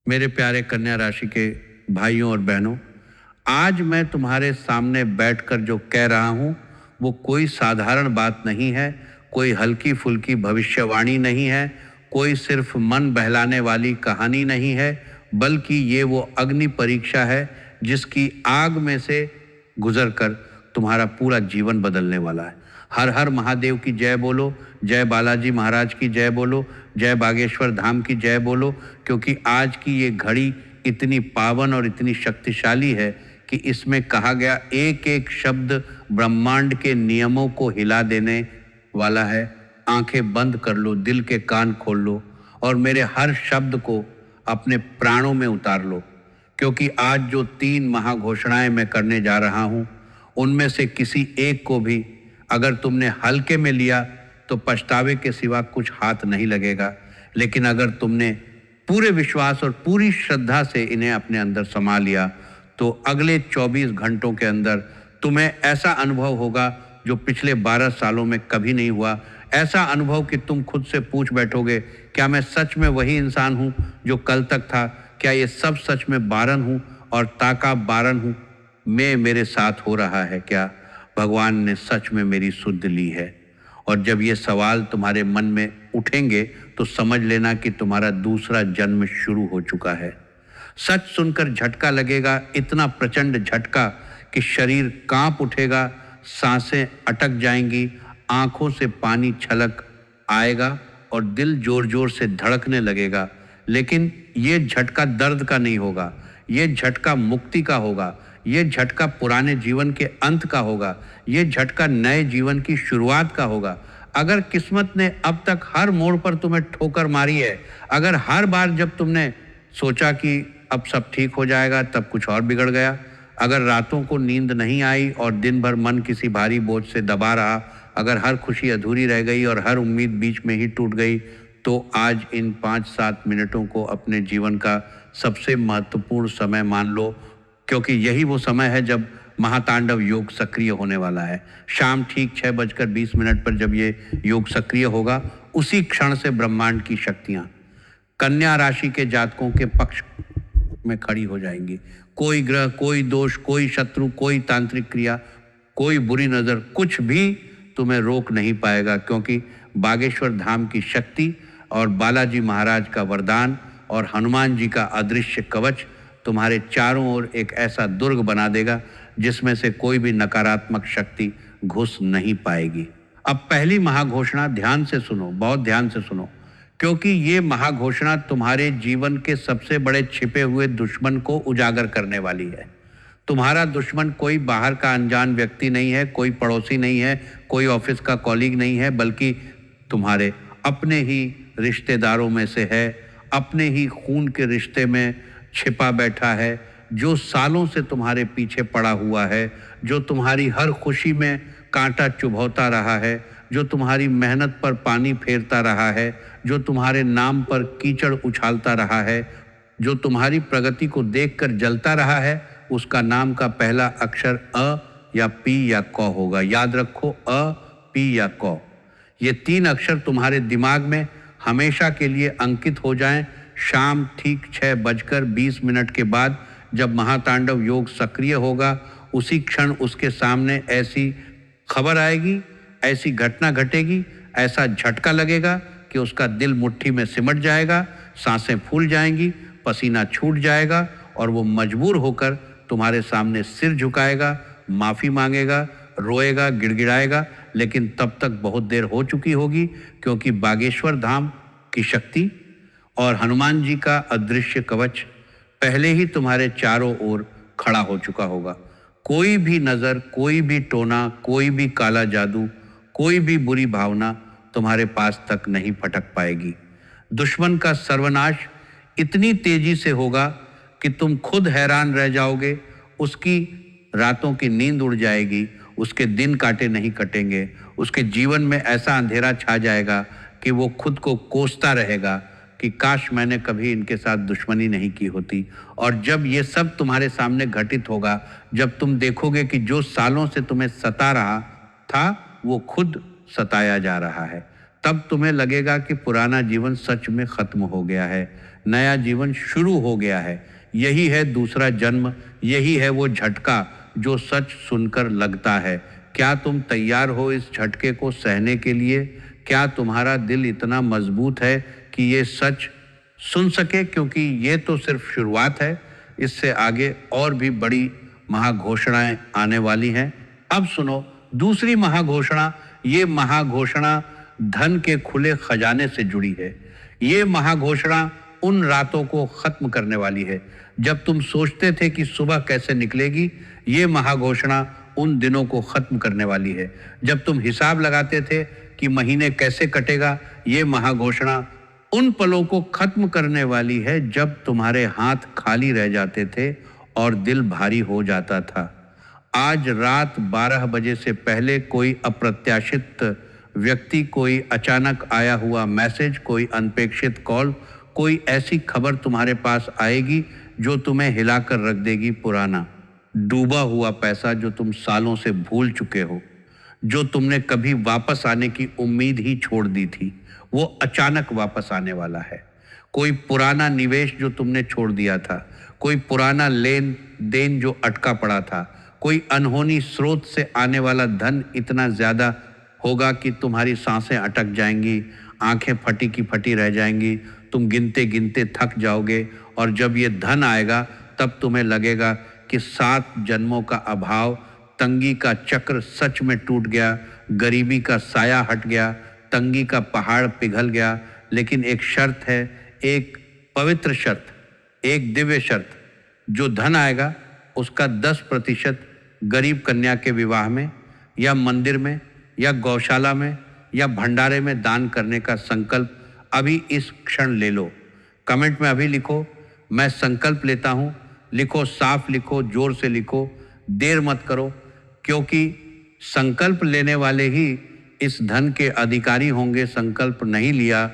मेरे प्यारे कन्या राशि के भाइयों और बहनों, आज मैं तुम्हारे सामने बैठकर जो कह रहा हूँ वो कोई साधारण बात नहीं है, कोई हल्की फुल्की भविष्यवाणी नहीं है, कोई सिर्फ मन बहलाने वाली कहानी नहीं है, बल्कि ये वो अग्नि परीक्षा है जिसकी आग में से गुजरकर तुम्हारा पूरा जीवन बदलने वाला है। हर हर महादेव की जय बोलो, जय बालाजी महाराज की जय बोलो, जय बागेश्वर धाम की जय बोलो, क्योंकि आज की ये घड़ी इतनी पावन और इतनी शक्तिशाली है कि इसमें कहा गया एक एक शब्द ब्रह्मांड के नियमों को हिला देने वाला है। आंखें बंद कर लो, दिल के कान खोल लो और मेरे हर शब्द को अपने प्राणों में उतार लो, क्योंकि आज जो 3 महाघोषणाएं मैं करने जा रहा हूं, उनमें से किसी एक को भी अगर तुमने हल्के में लिया तो पछतावे के सिवा कुछ हाथ नहीं लगेगा, लेकिन अगर तुमने पूरे विश्वास और पूरी श्रद्धा से इन्हें अपने अंदर समा लिया तो अगले 24 घंटों के अंदर तुम्हें ऐसा अनुभव होगा जो पिछले 12 सालों में कभी नहीं हुआ। ऐसा अनुभव कि तुम खुद से पूछ बैठोगे, क्या मैं सच में वही इंसान हूँ जो कल तक था? क्या ये सब सच में बारन हूँ और ताका बारन हूँ? मैं मेरे साथ हो रहा है क्या? भगवान ने सच में मेरी सुध ली है? और जब ये सवाल तुम्हारे मन में उठेंगे तो समझ लेना कि तुम्हारा दूसरा जन्म शुरू हो चुका है। सच सुनकर झटका लगेगा, इतना प्रचंड झटका कि शरीर कांप उठेगा, सांसें अटक जाएंगी, आंखों से पानी छलक आएगा और दिल जोर जोर से धड़कने लगेगा। लेकिन ये झटका दर्द का नहीं होगा, ये झटका मुक्ति का होगा, ये झटका पुराने जीवन के अंत का होगा, ये झटका नए जीवन की शुरुआत का होगा। अगर किस्मत ने अब तक हर मोड़ पर तुम्हें ठोकर मारी है, अगर हर बार जब तुमने सोचा कि अब सब ठीक हो जाएगा तब कुछ और बिगड़ गया, अगर रातों को नींद नहीं आई और दिन भर मन किसी भारी बोझ से दबा रहा, अगर हर खुशी अधूरी रह गई और हर उम्मीद बीच में ही टूट गई, तो आज इन 5-7 मिनटों को अपने जीवन का सबसे महत्वपूर्ण समय मान लो, क्योंकि यही वो समय है जब महातांडव योग सक्रिय होने वाला है। शाम ठीक 6:20 पर जब ये योग सक्रिय होगा, उसी क्षण से ब्रह्मांड की शक्तियां कन्या राशि के जातकों के पक्ष में खड़ी हो जाएंगी। कोई ग्रह, कोई दोष, कोई शत्रु, कोई तांत्रिक क्रिया, कोई बुरी नजर, कुछ भी तुम्हें रोक नहीं पाएगा, क्योंकि बागेश्वर धाम की शक्ति और बालाजी महाराज का वरदान और हनुमान जी का अदृश्य कवच तुम्हारे चारों ओर एक ऐसा दुर्ग बना देगा जिसमें से कोई भी नकारात्मक शक्ति घुस नहीं पाएगी। अब पहली महाघोषणा ध्यान से सुनो, बहुत ध्यान से सुनो, क्योंकि ये महाघोषणा तुम्हारे जीवन के सबसे बड़े छिपे हुए दुश्मन को उजागर करने वाली है। तुम्हारा दुश्मन कोई बाहर का अनजान व्यक्ति नहीं है, कोई पड़ोसी नहीं है, कोई ऑफिस का कॉलीग नहीं है, बल्कि तुम्हारे अपने ही रिश्तेदारों में से है, अपने ही खून के रिश्ते में छिपा बैठा है, जो सालों से तुम्हारे पीछे पड़ा हुआ है, जो तुम्हारी हर खुशी में कांटा चुभौता रहा है, जो तुम्हारी मेहनत पर पानी फेरता रहा है, जो तुम्हारे नाम पर कीचड़ उछालता रहा है, जो तुम्हारी प्रगति को देखकर जलता रहा है, उसका नाम का पहला अक्षर अ या पी या क होगा। याद रखो, अ, पी या क। ये 3 अक्षर तुम्हारे दिमाग में हमेशा के लिए अंकित हो जाएं। शाम ठीक 6:20 के बाद जब महातांडव योग सक्रिय होगा, उसी क्षण उसके सामने ऐसी खबर आएगी, ऐसी घटना घटेगी, ऐसा झटका लगेगा कि उसका दिल मुट्ठी में सिमट जाएगा, सांसें फूल जाएंगी, पसीना छूट जाएगा और वो मजबूर होकर तुम्हारे सामने सिर झुकाएगा, माफ़ी मांगेगा, रोएगा, गिड़गिड़ाएगा, लेकिन तब तक बहुत देर हो चुकी होगी, क्योंकि बागेश्वर धाम की शक्ति और हनुमान जी का अदृश्य कवच पहले ही तुम्हारे चारों ओर खड़ा हो चुका होगा। कोई भी नज़र, कोई भी टोना, कोई भी काला जादू, कोई भी बुरी भावना तुम्हारे पास तक नहीं फटक पाएगी। दुश्मन का सर्वनाश इतनी तेजी से होगा कि तुम खुद हैरान रह जाओगे। उसकी रातों की नींद उड़ जाएगी, उसके दिन काटे नहीं कटेंगे, उसके जीवन में ऐसा अंधेरा छा जाएगा कि वो खुद को कोसता रहेगा कि काश मैंने कभी इनके साथ दुश्मनी नहीं की होती। और जब ये सब तुम्हारे सामने घटित होगा, जब तुम देखोगे कि जो सालों से तुम्हें सता रहा था वो खुद सताया जा रहा है, तब तुम्हें लगेगा कि पुराना जीवन सच में खत्म हो गया है। नया जीवन शुरू हो गया है। यही है दूसरा जन्म, यही है वो झटका जो सच सुनकर लगता है। क्या तुम तैयार हो इस झटके को सहने के लिए? क्या तुम्हारा दिल इतना मजबूत है कि ये सच सुन सके? क्योंकि ये तो सिर्फ शुरुआत है, इससे आगे और भी बड़ी महाघोषणाएं आने वाली हैं। अब सुनो दूसरी महाघोषणा। ये महाघोषणा धन के खुले खजाने से जुड़ी है। ये महाघोषणा उन रातों को खत्म करने वाली है जब तुम सोचते थे कि सुबह कैसे निकलेगी। ये महाघोषणा उन दिनों को खत्म करने वाली है जब तुम हिसाब लगाते थे कि महीने कैसे कटेगा। ये महाघोषणा उन पलों को खत्म करने वाली है जब तुम्हारे हाथ खाली रह जाते थे और दिल भारी हो जाता था। आज रात 12 बजे से पहले कोई अप्रत्याशित व्यक्ति, कोई अचानक आया हुआ मैसेज, कोई अनपेक्षित कॉल, कोई ऐसी खबर तुम्हारे पास आएगी जो तुम्हें हिलाकर रख देगी। पुराना डूबा हुआ पैसा जो तुम सालों से भूल चुके हो, जो तुमने कभी वापस आने की उम्मीद ही छोड़ दी थी, वो अचानक वापस आने वाला है। कोई पुराना निवेश जो तुमने छोड़ दिया था, कोई पुराना लेन देन जो अटका पड़ा था, कोई अनहोनी स्रोत से आने वाला धन इतना ज्यादा होगा कि तुम्हारी सांसें अटक जाएंगी, आंखें फटी की फटी रह जाएंगी, तुम गिनते गिनते थक जाओगे। और जब ये धन आएगा तब तुम्हें लगेगा कि 7 जन्मों का अभाव, तंगी का चक्र सच में टूट गया, गरीबी का साया हट गया, तंगी का पहाड़ पिघल गया। लेकिन एक शर्त है, एक पवित्र शर्त, एक दिव्य शर्त। जो धन आएगा उसका 10% गरीब कन्या के विवाह में या मंदिर में या गौशाला में या भंडारे में दान करने का संकल्प अभी इस क्षण ले लो। कमेंट में अभी लिखो, मैं संकल्प लेता हूँ। लिखो, साफ लिखो, जोर से लिखो, देर मत करो, क्योंकि संकल्प लेने वाले ही इस धन के अधिकारी होंगे। संकल्प नहीं लिया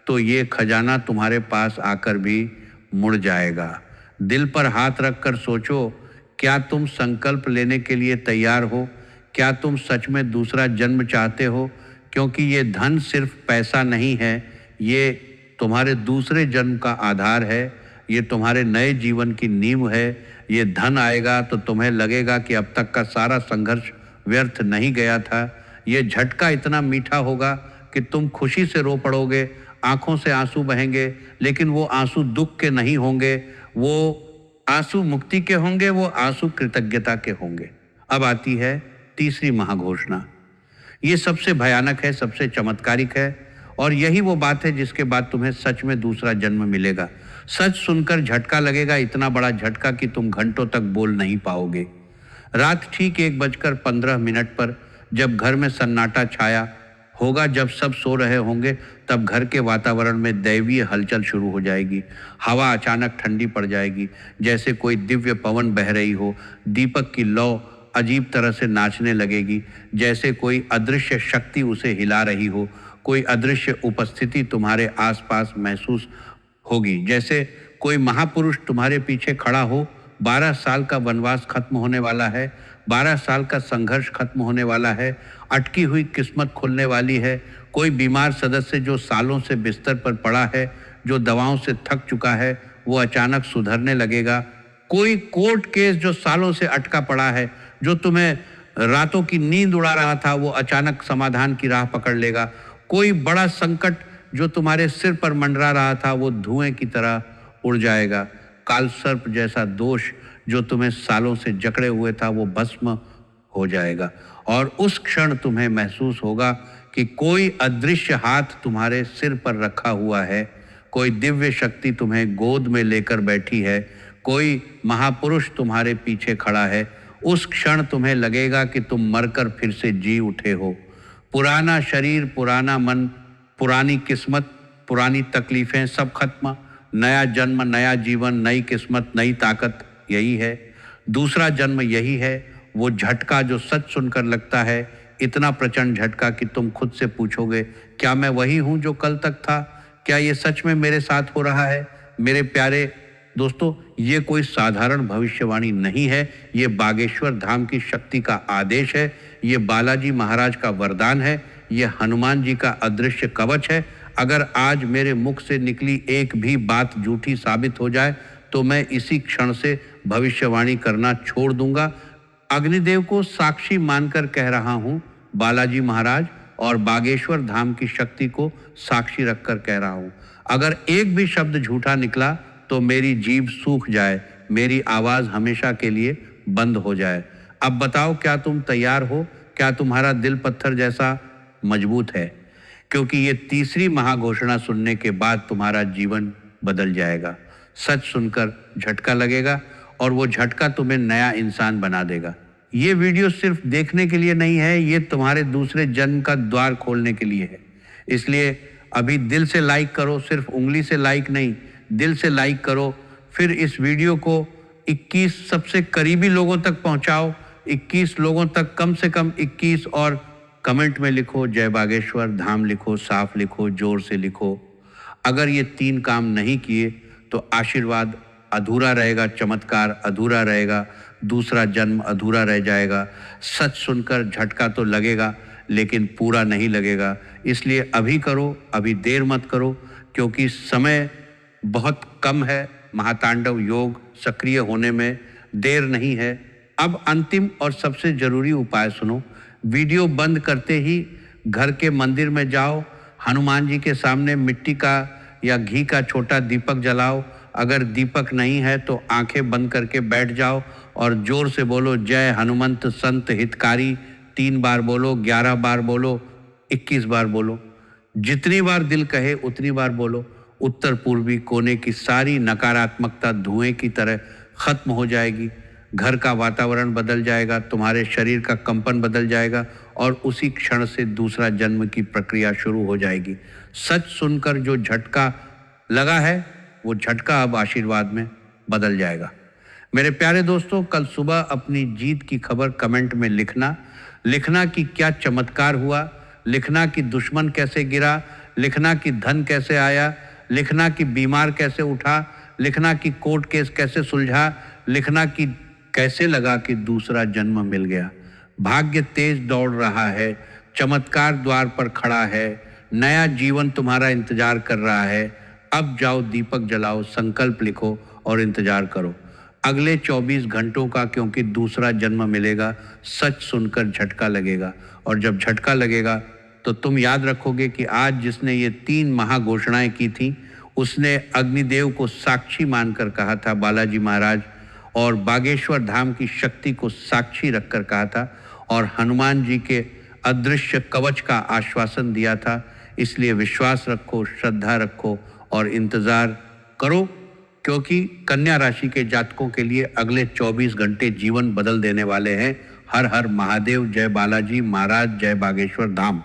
तो ये खजाना तुम्हारे पास आकर भी मुड़ जाएगा। दिल पर हाथ रखकर सोचो, क्या तुम संकल्प लेने के लिए तैयार हो? क्या तुम सच में दूसरा जन्म चाहते हो? क्योंकि ये धन सिर्फ पैसा नहीं है, ये तुम्हारे दूसरे जन्म का आधार है, ये तुम्हारे नए जीवन की नींव है। ये धन आएगा तो तुम्हें लगेगा कि अब तक का सारा संघर्ष व्यर्थ नहीं गया था। ये झटका इतना मीठा होगा कि तुम खुशी से रो पड़ोगे, आंखों से आंसू बहेंगे, लेकिन वो आंसू दुख के नहीं होंगे, वो आंसू मुक्ति के होंगे, वो आंसू कृतज्ञता के होंगे। अब आती है तीसरी महाघोषणा। ये सबसे भयानक है, सबसे चमत्कारिक है, और यही वो बात है जिसके बाद तुम्हें सच में दूसरा जन्म मिलेगा। सच सुनकर झटका लगेगा, इतना बड़ा झटका कि तुम घंटों तक बोल नहीं पाओगे। रात ठीक 1:15 पर जब घर में सन्नाटा छाया होगा, जब सब सो रहे होंगे, तब घर के वातावरण में दैवीय हलचल शुरू हो जाएगी। हवा अचानक ठंडी पड़ जाएगी, जैसे कोई दिव्य पवन बह रही हो। दीपक की लौ अजीब तरह से नाचने लगेगी, जैसे कोई अदृश्य शक्ति उसे हिला रही हो। कोई अदृश्य उपस्थिति तुम्हारे आसपास महसूस होगी, जैसे कोई महापुरुष तुम्हारे पीछे खड़ा हो। 12 साल का वनवास खत्म होने वाला है, 12 साल का संघर्ष खत्म होने वाला है, अटकी हुई किस्मत खुलने वाली है। कोई बीमार सदस्य जो सालों से बिस्तर पर पड़ा है, जो दवाओं से थक चुका है, वो अचानक सुधरने लगेगा। कोई कोर्ट केस जो सालों से अटका पड़ा है, जो तुम्हें रातों की नींद उड़ा रहा था, वो अचानक समाधान की राह पकड़ लेगा। कोई बड़ा संकट जो तुम्हारे सिर पर मंडरा रहा था, वो धुएं की तरह उड़ जाएगा। कालसर्प जैसा दोष जो तुम्हें सालों से जकड़े हुए था, वो भस्म हो जाएगा। और उस क्षण तुम्हें महसूस होगा कि कोई अदृश्य हाथ तुम्हारे सिर पर रखा हुआ है, कोई दिव्य शक्ति तुम्हें गोद में लेकर बैठी है, कोई महापुरुष तुम्हारे पीछे खड़ा है। उस क्षण तुम्हें लगेगा कि तुम मरकर फिर से जी उठे हो। पुराना शरीर, पुराना मन, पुरानी किस्मत, पुरानी तकलीफें सब खत्म। नया जन्म, नया जीवन, नई किस्मत, नई ताकत, यही है दूसरा जन्म। यही है वो झटका जो सच सुनकर लगता है, इतना प्रचंड झटका कि तुम खुद से पूछोगे, क्या मैं वही हूं जो कल तक था? क्या ये सच में मेरे साथ हो रहा है? मेरे प्यारे दोस्तों, ये कोई साधारण भविष्यवाणी नहीं है, ये बागेश्वर धाम की शक्ति का आदेश है, ये बालाजी महाराज का वरदान है, ये हनुमान जी का अदृश्य कवच है। अगर आज मेरे मुख से निकली एक भी बात झूठी साबित हो जाए तो मैं इसी क्षण से भविष्यवाणी करना छोड़ दूंगा। अग्निदेव को साक्षी मानकर कह रहा हूं बालाजी महाराज, और बागेश्वर धाम की शक्ति को साक्षी रखकर कह रहा हूं, अगर एक भी शब्द झूठा निकला तो मेरी जीभ सूख जाए, मेरी आवाज हमेशा के लिए बंद हो जाए। अब बताओ, क्या तुम तैयार हो? क्या तुम्हारा दिल पत्थर जैसा मजबूत है? क्योंकि ये तीसरी महाघोषणा सुनने के बाद तुम्हारा जीवन बदल जाएगा। सच सुनकर झटका लगेगा और वो झटका तुम्हें नया इंसान बना देगा। ये वीडियो सिर्फ देखने के लिए नहीं है, ये तुम्हारे दूसरे जन्म का द्वार खोलने के लिए है। इसलिए अभी दिल से लाइक करो, सिर्फ उंगली से लाइक नहीं, दिल से लाइक करो। फिर इस वीडियो को 21 सबसे करीबी लोगों तक पहुंचाओ, 21 लोगों तक, कम से कम 21, और कमेंट में लिखो जय बागेश्वर धाम, लिखो, साफ लिखो, जोर से लिखो। अगर ये 3 काम नहीं किए तो आशीर्वाद अधूरा रहेगा, चमत्कार अधूरा रहेगा, दूसरा जन्म अधूरा रह जाएगा। सच सुनकर झटका तो लगेगा लेकिन पूरा नहीं लगेगा। इसलिए अभी करो, अभी देर मत करो, क्योंकि समय बहुत कम है। महातांडव योग सक्रिय होने में देर नहीं है। अब अंतिम और सबसे जरूरी उपाय सुनो। वीडियो बंद करते ही घर के मंदिर में जाओ, हनुमान जी के सामने मिट्टी का या घी का छोटा दीपक जलाओ। अगर दीपक नहीं है तो आंखें बंद करके बैठ जाओ और जोर से बोलो जय हनुमंत संत हितकारी। 3 बार बोलो, 11 बार बोलो, 21 बार बोलो, जितनी बार दिल कहे उतनी बार बोलो। उत्तर पूर्वी कोने की सारी नकारात्मकता धुएं की तरह खत्म हो जाएगी। घर का वातावरण बदल जाएगा, तुम्हारे शरीर का कंपन बदल जाएगा और उसी क्षण से दूसरा जन्म की प्रक्रिया शुरू हो जाएगी। सच सुनकर जो झटका लगा है वो झटका अब आशीर्वाद में बदल जाएगा। मेरे प्यारे दोस्तों, कल सुबह अपनी जीत की खबर कमेंट में लिखना कि क्या चमत्कार हुआ, लिखना कि दुश्मन कैसे गिरा, लिखना कि धन कैसे आया, लिखना कि बीमार कैसे उठा, लिखना कि कोर्ट केस कैसे सुलझा, लिखना कि कैसे लगा कि दूसरा जन्म मिल गया। भाग्य तेज दौड़ रहा है, चमत्कार द्वार पर खड़ा है, नया जीवन तुम्हारा इंतजार कर रहा है। अब जाओ, दीपक जलाओ, संकल्प लिखो और इंतजार करो अगले 24 घंटों का, क्योंकि दूसरा जन्म मिलेगा। सच सुनकर झटका लगेगा और जब झटका लगेगा तो तुम याद रखोगे कि आज जिसने ये 3 महाघोषणाएं की थी उसने अग्निदेव को साक्षी मानकर कहा था बालाजी महाराज, और बागेश्वर धाम की शक्ति को साक्षी रखकर कहा था, और हनुमान जी के अदृश्य कवच का आश्वासन दिया था। इसलिए विश्वास रखो, श्रद्धा रखो और इंतजार करो, क्योंकि कन्या राशि के जातकों के लिए अगले 24 घंटे जीवन बदल देने वाले हैं। हर हर महादेव, जय बालाजी महाराज, जय बागेश्वर धाम।